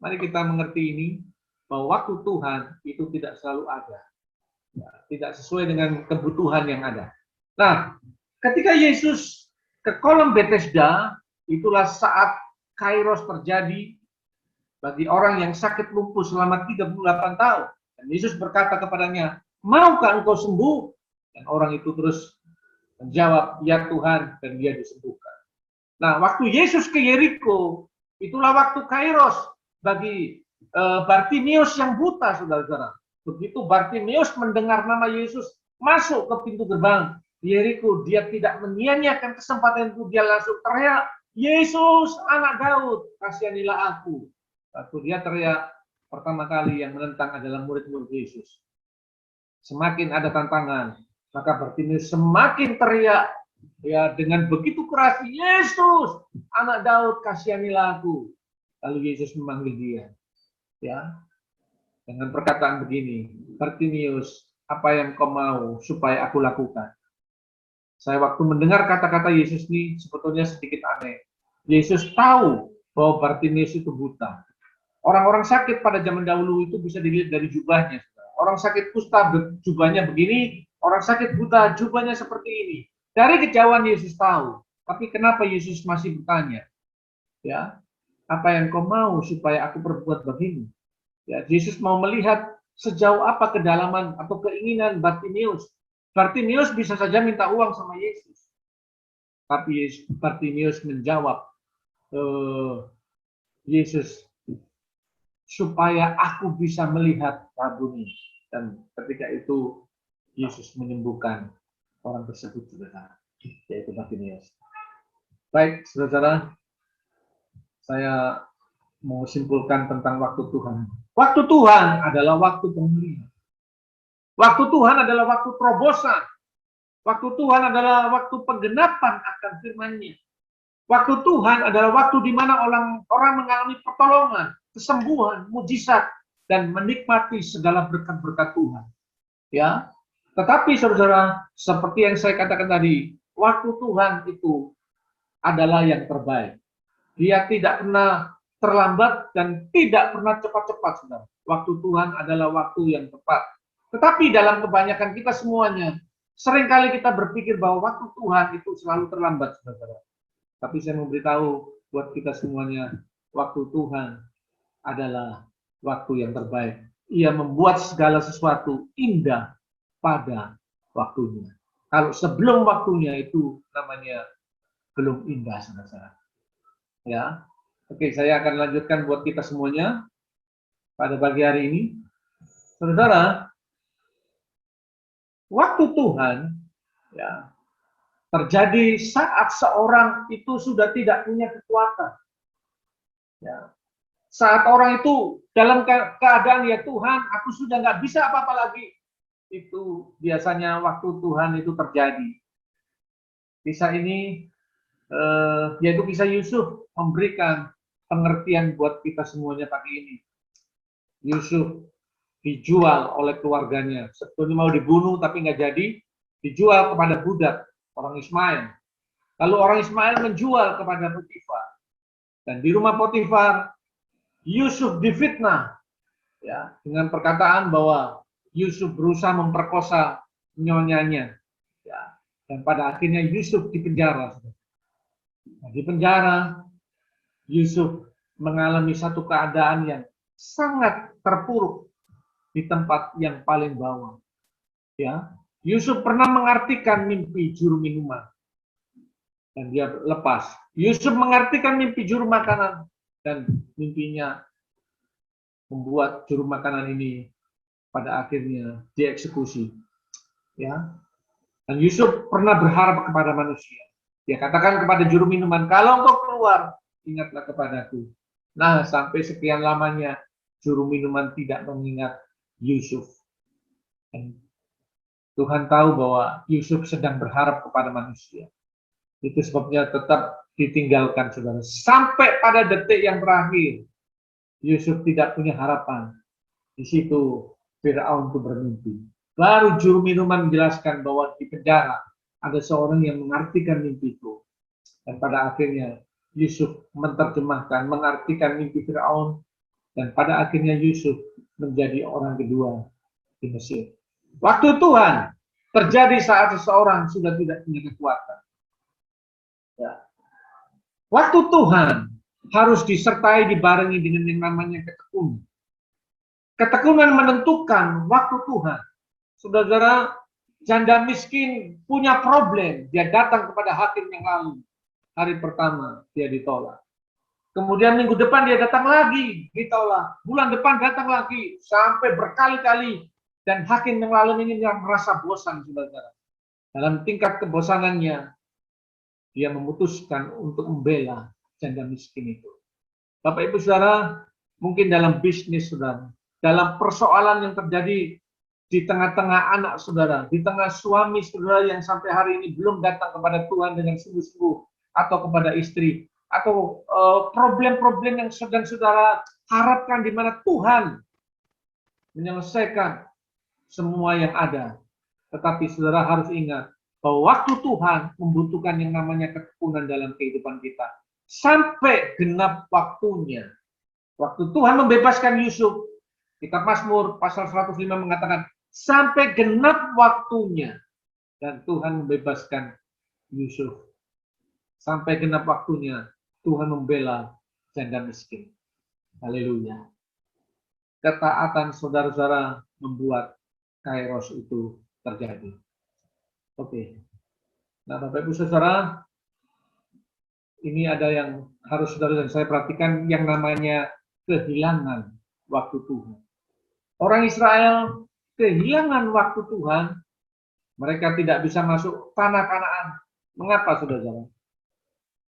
mari kita mengerti ini, bahwa waktu Tuhan itu tidak selalu ada, ya, tidak sesuai dengan kebutuhan yang ada. Nah, ketika Yesus ke kolam Bethesda, itulah saat Kairos terjadi bagi orang yang sakit lumpuh selama 38 tahun. Dan Yesus berkata kepadanya, maukah engkau sembuh? Dan orang itu terus menjawab, ya Tuhan, dan dia disembuhkan. Nah, waktu Yesus ke Yeriko, itulah waktu Kairos bagi Bartimius yang buta, saudara-saudara. Begitu Bartimius mendengar nama Yesus masuk ke pintu gerbang Yeriko, dia tidak menyia-nyiakan kesempatan itu, dia langsung teriak, Yesus, anak Daud, kasihanilah aku. Waktu dia teriak, pertama kali yang menentang adalah murid-murid Yesus. Semakin ada tantangan, maka Bartimius semakin teriak, ya, dengan begitu keras, Yesus, anak Daud, kasihanilah aku. Lalu Yesus memanggil dia, ya, dengan perkataan begini, Bartimius, apa yang kau mau supaya aku lakukan? Saya waktu mendengar kata-kata Yesus ini sebetulnya sedikit aneh. Yesus tahu bahwa Bartimius itu buta. Orang-orang sakit pada zaman dahulu itu bisa dilihat dari jubahnya. Orang sakit kusta jubahnya begini, orang sakit buta jubahnya seperti ini. Dari kejauhan Yesus tahu, tapi kenapa Yesus masih bertanya? Ya, apa yang kau mau supaya aku perbuat bagimu? Ya, Yesus mau melihat sejauh apa kedalaman atau keinginan Bartimius. Bartimius bisa saja minta uang sama Yesus, tapi Bartimius menjawab, Yesus, supaya aku bisa melihat Rabuni. Dan ketika itu Yesus menyembuhkan orang tersebut, saudara, yaitu Bartimius. Baik, saudara, saya mau simpulkan tentang waktu Tuhan. Waktu Tuhan adalah waktu pemulihan. Waktu Tuhan adalah waktu terobosan. Waktu Tuhan adalah waktu penggenapan akan firman-Nya. Waktu Tuhan adalah waktu di mana orang mengalami pertolongan, kesembuhan, mujizat, dan menikmati segala berkat-berkat Tuhan. Ya, tetapi saudara, seperti yang saya katakan tadi, waktu Tuhan itu adalah yang terbaik. Dia tidak pernah terlambat dan tidak pernah cepat-cepat, saudara. Waktu Tuhan adalah waktu yang tepat. Tetapi dalam kebanyakan kita semuanya, seringkali kita berpikir bahwa waktu Tuhan itu selalu terlambat, saudara. Tapi saya memberitahu buat kita semuanya, waktu Tuhan adalah waktu yang terbaik. Ia membuat segala sesuatu indah pada waktunya. Kalau sebelum waktunya itu namanya belum indah, saudara. Ya, oke, saya akan lanjutkan buat kita semuanya pada pagi hari ini. Saudara, waktu Tuhan, ya, terjadi saat seorang itu sudah tidak punya kekuatan. Ya. Saat orang itu dalam keadaan, ya Tuhan, aku sudah nggak bisa apa-apa lagi. Itu biasanya waktu Tuhan itu terjadi. Kisah ini, yaitu kisah Yusuf, memberikan pengertian buat kita semuanya pagi ini. Yusuf dijual oleh keluarganya. Sebetulnya mau dibunuh tapi nggak jadi. Dijual kepada budak, orang Ismail. Lalu orang Ismail menjual kepada Potifar. Dan di rumah Potifar, Yusuf difitnah, ya, dengan perkataan bahwa Yusuf berusaha memperkosa nyonyanya, ya, dan pada akhirnya Yusuf dipenjara. Nah, di penjara, Yusuf mengalami satu keadaan yang sangat terpuruk di tempat yang paling bawah. Ya, Yusuf pernah mengartikan mimpi juru minuman dan dia lepas. Yusuf mengartikan mimpi juru makanan dan mimpinya membuat juru makanan ini pada akhirnya dieksekusi. Ya. Dan Yusuf pernah berharap kepada manusia. Dia katakan kepada juru minuman, kalau engkau keluar, ingatlah kepadaku. Nah, sampai sekian lamanya juru minuman tidak mengingat Yusuf. Dan Tuhan tahu bahwa Yusuf sedang berharap kepada manusia. Itu sebabnya tetap ditinggalkan, saudara. Sampai pada detik yang terakhir, Yusuf tidak punya harapan. Di situ Firaun itu bermimpi. Baru juru minuman menjelaskan bahwa di penjara ada seorang yang mengartikan mimpi itu. Dan pada akhirnya Yusuf menerjemahkan, mengartikan mimpi Firaun. Dan pada akhirnya Yusuf menjadi orang kedua di Mesir. Waktu Tuhan terjadi saat seseorang sudah tidak punya kekuatan. Ya. Waktu Tuhan harus disertai, dibarengi dengan yang namanya ketekunan. Ketekunan menentukan waktu Tuhan. Saudara, janda miskin punya problem. Dia datang kepada hakim yang lalu. Hari pertama dia ditolak. Kemudian minggu depan dia datang lagi, ditolak. Bulan depan datang lagi, sampai berkali-kali. Dan hakim yang lalu ini merasa bosan, saudara. Dalam tingkat kebosanannya, dia memutuskan untuk membela janda miskin itu. Bapak Ibu Saudara, mungkin dalam bisnis saudara, dalam persoalan yang terjadi di tengah-tengah anak saudara, di tengah suami saudara yang sampai hari ini belum datang kepada Tuhan dengan sungguh-sungguh, atau kepada istri, atau problem-problem yang sedang saudara harapkan di mana Tuhan menyelesaikan semua yang ada. Tetapi saudara harus ingat bahwa waktu Tuhan membutuhkan yang namanya ketekunan dalam kehidupan kita. Sampai genap waktunya. Waktu Tuhan membebaskan Yusuf, kitab Mazmur pasal 105 mengatakan, sampai genap waktunya. Dan Tuhan membebaskan Yusuf. Sampai genap waktunya, Tuhan membela janda miskin. Haleluya. Ketaatan saudara-saudara membuat kairos itu terjadi. Oke. Nah, Bapak Ibu Saudara, ini ada yang harus saudara dan saya perhatikan, yang namanya kehilangan waktu Tuhan. Orang Israel kehilangan waktu Tuhan, mereka tidak bisa masuk tanah Kanaan. Mengapa, saudara?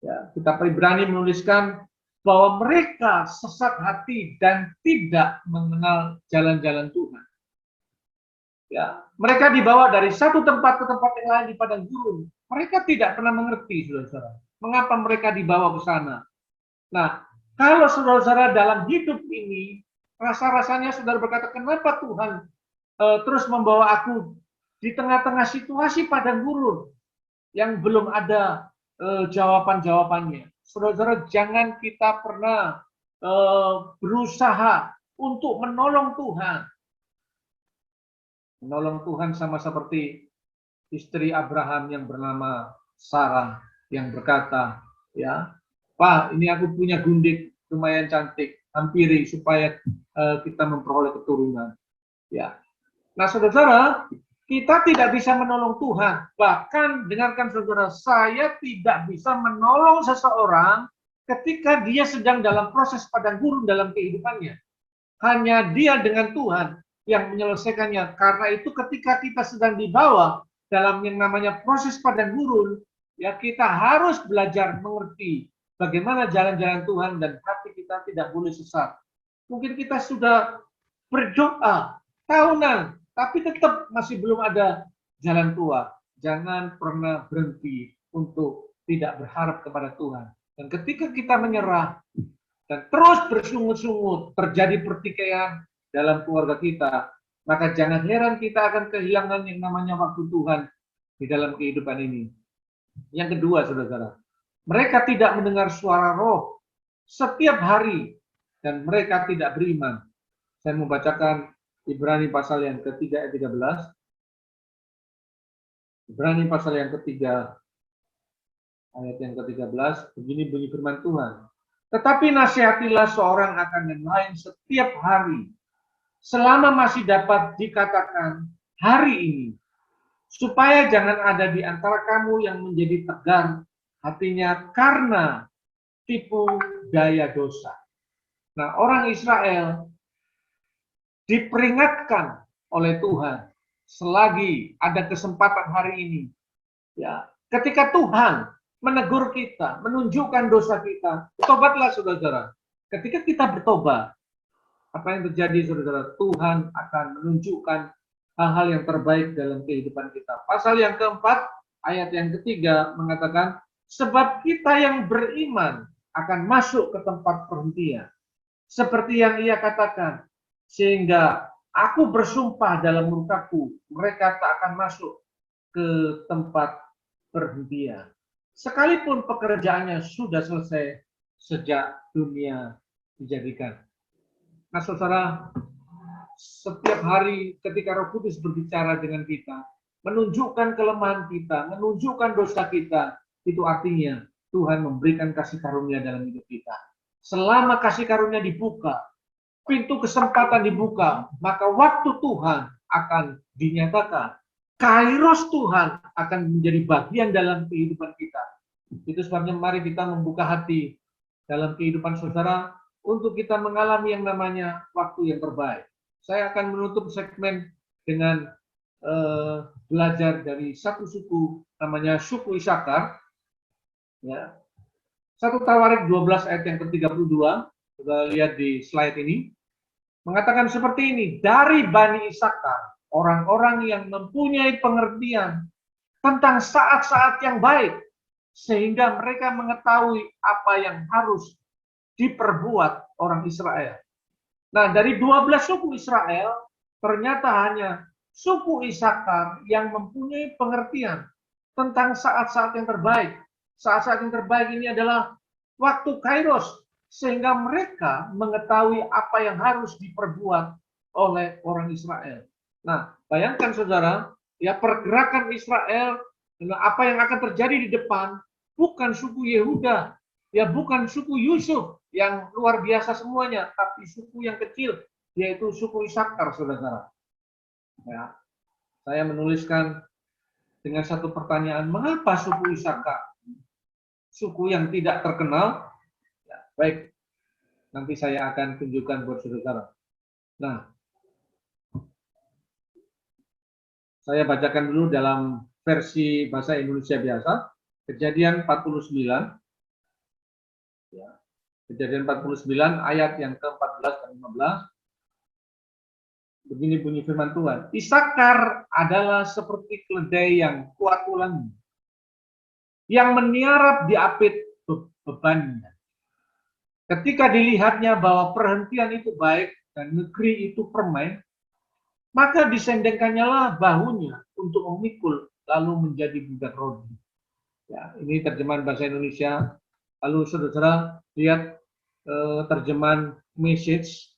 Ya, kitab Ibrani menuliskan bahwa mereka sesat hati dan tidak mengenal jalan-jalan Tuhan. Ya, mereka dibawa dari satu tempat ke tempat yang lain di padang gurun. Mereka tidak pernah mengerti, saudara-saudara, mengapa mereka dibawa ke sana. Nah, kalau saudara-saudara dalam hidup ini, rasa-rasanya saudara berkata, kenapa Tuhan terus membawa aku di tengah-tengah situasi padang gurun yang belum ada jawaban-jawabannya. Saudara-saudara, jangan kita pernah berusaha untuk menolong Tuhan. Menolong Tuhan sama seperti istri Abraham yang bernama Sarah yang berkata, ya, Pak, ini aku punya gundik lumayan cantik, hampiri supaya kita memperoleh keturunan. Ya. Nah, saudara, kita tidak bisa menolong Tuhan. Bahkan, dengarkan saudara, saya tidak bisa menolong seseorang ketika dia sedang dalam proses padang gurun dalam kehidupannya. Hanya dia dengan Tuhan yang menyelesaikannya. Karena itu ketika kita sedang dibawa dalam yang namanya proses padang gurun, ya kita harus belajar mengerti bagaimana jalan-jalan Tuhan dan hati kita tidak boleh sesat. Mungkin kita sudah berdoa tahunan, tapi tetap masih belum ada jalan keluar. Jangan pernah berhenti untuk tidak berharap kepada Tuhan. Dan ketika kita menyerah dan terus bersungut-sungut, terjadi pertikaian dalam keluarga kita, maka jangan heran kita akan kehilangan yang namanya waktu Tuhan di dalam kehidupan ini. Yang kedua, saudara-saudara, mereka tidak mendengar suara roh setiap hari dan mereka tidak beriman. Saya membacakan Ibrani pasal yang ketiga ayat 13. Ibrani pasal yang ketiga ayat yang ke-13, begini bunyi firman Tuhan. Tetapi nasihatilah seorang akan yang lain setiap hari, selama masih dapat dikatakan hari ini, supaya jangan ada di antara kamu yang menjadi tegar hatinya karena tipu daya dosa. Nah, orang Israel diperingatkan oleh Tuhan selagi ada kesempatan hari ini. Ya, ketika Tuhan menegur kita, menunjukkan dosa kita, tobatlah saudara-saudara. Ketika kita bertobat, apa yang terjadi saudara? Tuhan akan menunjukkan hal-hal yang terbaik dalam kehidupan kita. Pasal yang keempat, ayat yang ketiga mengatakan, Sebab kita yang beriman akan masuk ke tempat perhentian. Seperti yang ia katakan, sehingga aku bersumpah dalam murkaku, mereka tak akan masuk ke tempat perhentian. Sekalipun pekerjaannya sudah selesai sejak dunia dijadikan. Nah, saudara, setiap hari ketika Roh Kudus berbicara dengan kita, menunjukkan kelemahan kita, menunjukkan dosa kita, itu artinya Tuhan memberikan kasih karunia dalam hidup kita. Selama kasih karunia dibuka, pintu kesempatan dibuka, maka waktu Tuhan akan dinyatakan. Kairos Tuhan akan menjadi bagian dalam kehidupan kita. Itu sebabnya mari kita membuka hati dalam kehidupan saudara untuk kita mengalami yang namanya waktu yang terbaik. Saya akan menutup segmen dengan belajar dari satu suku namanya suku Isakar. Ya. 1 Tawarik 12 ayat yang ke-32, sudah lihat di slide ini, mengatakan seperti ini, dari Bani Isakar, orang-orang yang mempunyai pengertian tentang saat-saat yang baik, sehingga mereka mengetahui apa yang harus diperbuat orang Israel. Nah, dari 12 suku Israel, ternyata hanya suku Isakar yang mempunyai pengertian tentang saat-saat yang terbaik. Saat-saat yang terbaik ini adalah waktu Kairos, sehingga mereka mengetahui apa yang harus diperbuat oleh orang Israel. Nah, bayangkan saudara, ya pergerakan Israel, apa yang akan terjadi di depan, bukan suku Yehuda, ya bukan suku Yusuf yang luar biasa semuanya, tapi suku yang kecil, yaitu suku Isakar, saudara. Ya, saya menuliskan dengan satu pertanyaan, mengapa suku Isakar? Suku yang tidak terkenal. Ya, baik, nanti saya akan tunjukkan buat saudara. Nah, saya bacakan dulu dalam versi bahasa Indonesia biasa, Kejadian 49. Ya, Kejadian 49 ayat yang ke-14 dan 15. Begini bunyi firman Tuhan. Isakar adalah seperti keledai yang kuat tulangnya, yang meniarap di apit bebannya. Ketika dilihatnya bahwa perhentian itu baik dan negeri itu permain, maka disendengkannya lah bahunya untuk memikul lalu menjadi budak rodi. Ya, ini terjemahan bahasa Indonesia. Lalu saudara lihat terjemahan Message.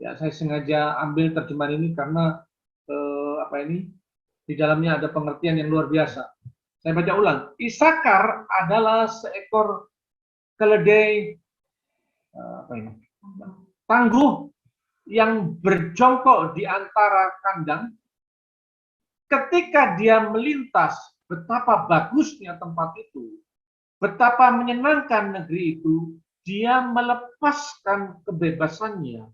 Ya, saya sengaja ambil terjemahan ini karena di dalamnya ada pengertian yang luar biasa. Saya baca ulang. Isakar adalah seekor keledai tangguh yang berjongkok di antara kandang. Ketika dia melintas, betapa bagusnya tempat itu, betapa menyenangkan negeri itu, dia melepaskan kebebasannya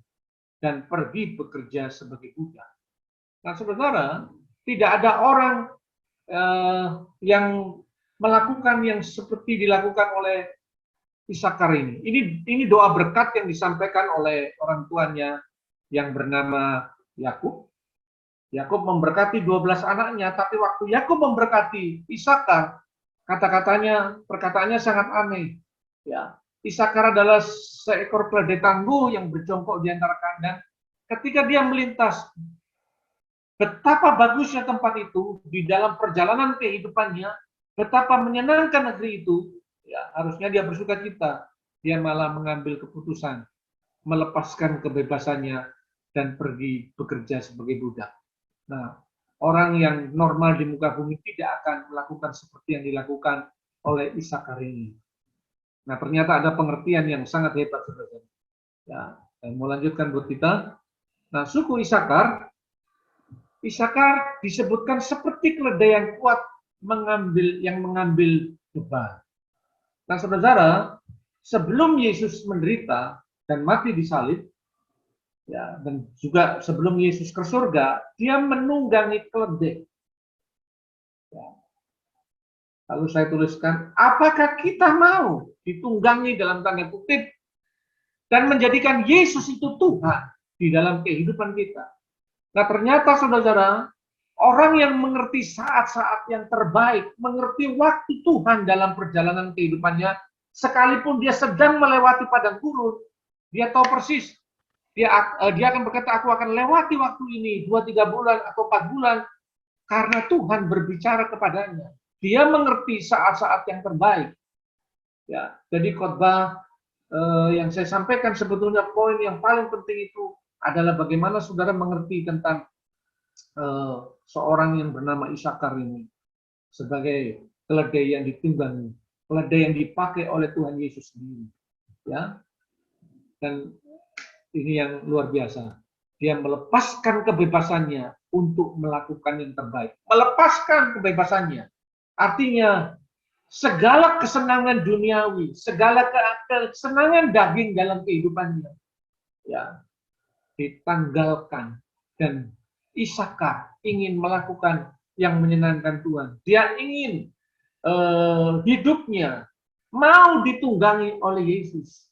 dan pergi bekerja sebagai budak. Nah, saudara, tidak ada orang yang melakukan yang seperti dilakukan oleh Isakar ini. Ini doa berkat yang disampaikan oleh orang tuanya yang bernama Yakub. Yakub memberkati 12 anaknya, tapi waktu Yakub memberkati Isakar, perkataannya sangat aneh. Ya, Isakar adalah seekor keledai tangguh yang berjongkok di antara kandang. Ketika dia melintas, betapa bagusnya tempat itu di dalam perjalanan kehidupannya, betapa menyenangkan negeri itu. Ya, harusnya dia bersuka cita. Dia malah mengambil keputusan, melepaskan kebebasannya dan pergi bekerja sebagai budak. Nah, orang yang normal di muka bumi tidak akan melakukan seperti yang dilakukan oleh Isakar ini. Nah, ternyata ada pengertian yang sangat hebat, saudara. Ya, saya mau lanjutkan buat kita. Nah, suku Isakar disebutkan seperti keledai yang kuat mengambil beban. Nah, saudara, sebelum Yesus menderita dan mati di salib, ya, dan juga sebelum Yesus ke surga, dia menunggangi keledai. Ya. Lalu saya tuliskan, apakah kita mau ditunggangi dalam tanda kutip dan menjadikan Yesus itu Tuhan di dalam kehidupan kita? Nah, ternyata saudara, Orang yang mengerti saat-saat yang terbaik, mengerti waktu Tuhan dalam perjalanan kehidupannya, sekalipun dia sedang melewati padang gurun, dia tahu persis. Dia akan berkata, aku akan lewati waktu ini 2-3 bulan atau 4 bulan karena Tuhan berbicara kepadanya. Dia mengerti saat-saat yang terbaik. Ya, jadi khotbah yang saya sampaikan sebetulnya poin yang paling penting itu adalah bagaimana saudara mengerti tentang seorang yang bernama Isakar ini sebagai keledai yang ditunggangi, keledai yang dipakai oleh Tuhan Yesus sendiri. Ya, dan ini yang luar biasa. Dia melepaskan kebebasannya untuk melakukan yang terbaik. Melepaskan kebebasannya. Artinya, segala kesenangan duniawi, segala kesenangan daging dalam kehidupannya, ya, ditanggalkan. Dan Isakar ingin melakukan yang menyenangkan Tuhan. Dia ingin hidupnya mau ditunggangi oleh Yesus.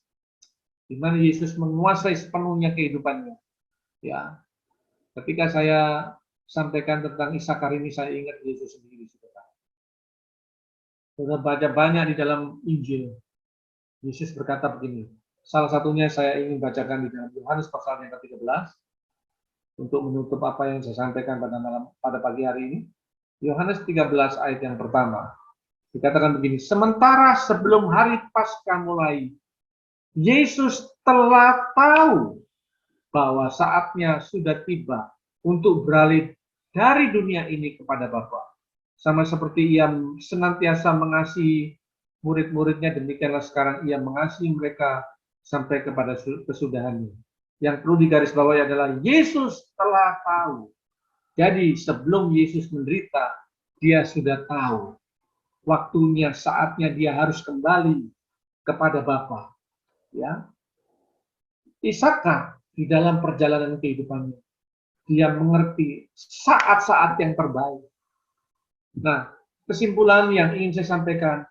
Di mana Yesus menguasai sepenuhnya kehidupannya. Ya, ketika saya sampaikan tentang Isakar ini, saya ingat Yesus sendiri. Sudah baca banyak di dalam Injil. Yesus berkata begini. Salah satunya saya ingin bacakan di dalam Yohanes pasal yang ke-13 untuk menutup apa yang saya sampaikan pada pagi hari ini. Yohanes 13 ayat yang pertama. Dikatakan begini, sementara sebelum hari Paskah mulai, Yesus telah tahu bahwa saatnya sudah tiba untuk beralih dari dunia ini kepada Bapa. Sama seperti ia senantiasa mengasihi murid-muridnya, demikianlah sekarang ia mengasihi mereka sampai kepada kesudahannya. Yang perlu digarisbawahi adalah Yesus telah tahu. Jadi sebelum Yesus menderita, dia sudah tahu waktunya, saatnya dia harus kembali kepada Bapa. Ya, Isakar di dalam perjalanan kehidupannya, dia mengerti saat-saat yang terbaik. Nah, kesimpulan yang ingin saya sampaikan,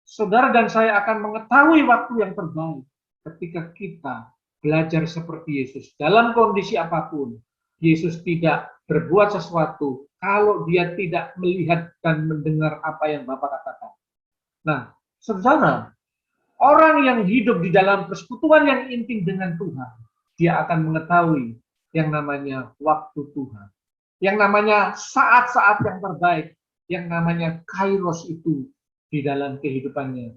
saudara dan saya akan mengetahui waktu yang terbaik ketika kita belajar seperti Yesus. Dalam kondisi apapun, Yesus tidak berbuat sesuatu kalau dia tidak melihat dan mendengar apa yang Bapa katakan. Nah, saudara, orang yang hidup di dalam persekutuan yang intim dengan Tuhan, dia akan mengetahui yang namanya waktu Tuhan. Yang namanya saat-saat yang terbaik, yang namanya kairos itu di dalam kehidupannya.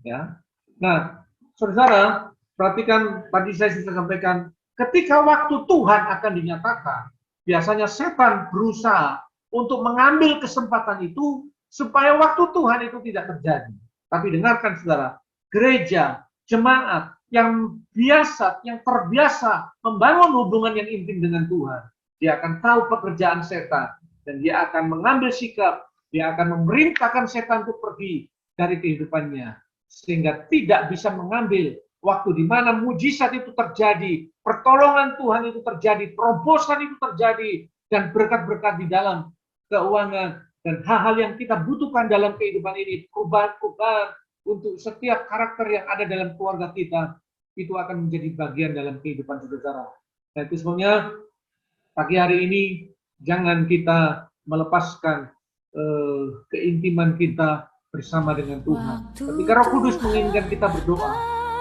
Ya. Nah, saudara, perhatikan tadi saya sudah sampaikan, ketika waktu Tuhan akan dinyatakan, biasanya setan berusaha untuk mengambil kesempatan itu supaya waktu Tuhan itu tidak terjadi. Tapi dengarkan saudara, gereja, jemaat yang biasa, yang terbiasa membangun hubungan yang intim dengan Tuhan, dia akan tahu pekerjaan setan dan dia akan mengambil sikap, dia akan memerintahkan setan untuk pergi dari kehidupannya sehingga tidak bisa mengambil waktu di mana mujizat itu terjadi, pertolongan Tuhan itu terjadi, terobosan itu terjadi, dan berkat-berkat di dalam keuangan dan hal-hal yang kita butuhkan dalam kehidupan ini, perubahan-perubahan untuk setiap karakter yang ada dalam keluarga kita, itu akan menjadi bagian dalam kehidupan saudara. Nah, itu sebenarnya pagi hari ini jangan kita melepaskan keintiman kita bersama dengan Tuhan. Ketika Roh Kudus menginginkan kita berdoa,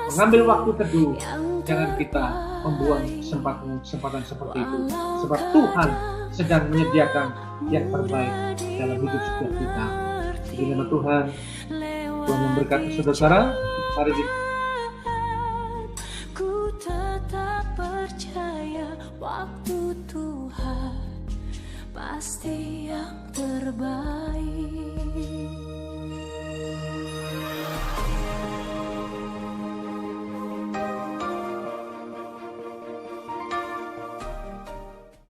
mengambil waktu teduh, jangan kita membuang kesempatan seperti itu. Sebab Tuhan sedang menyediakan yang terbaik dalam hidup setiap kita. Di nama Tuhan, Tuhan memberkati saudara. Mari kita waktu Tuhan pasti yang terbaik.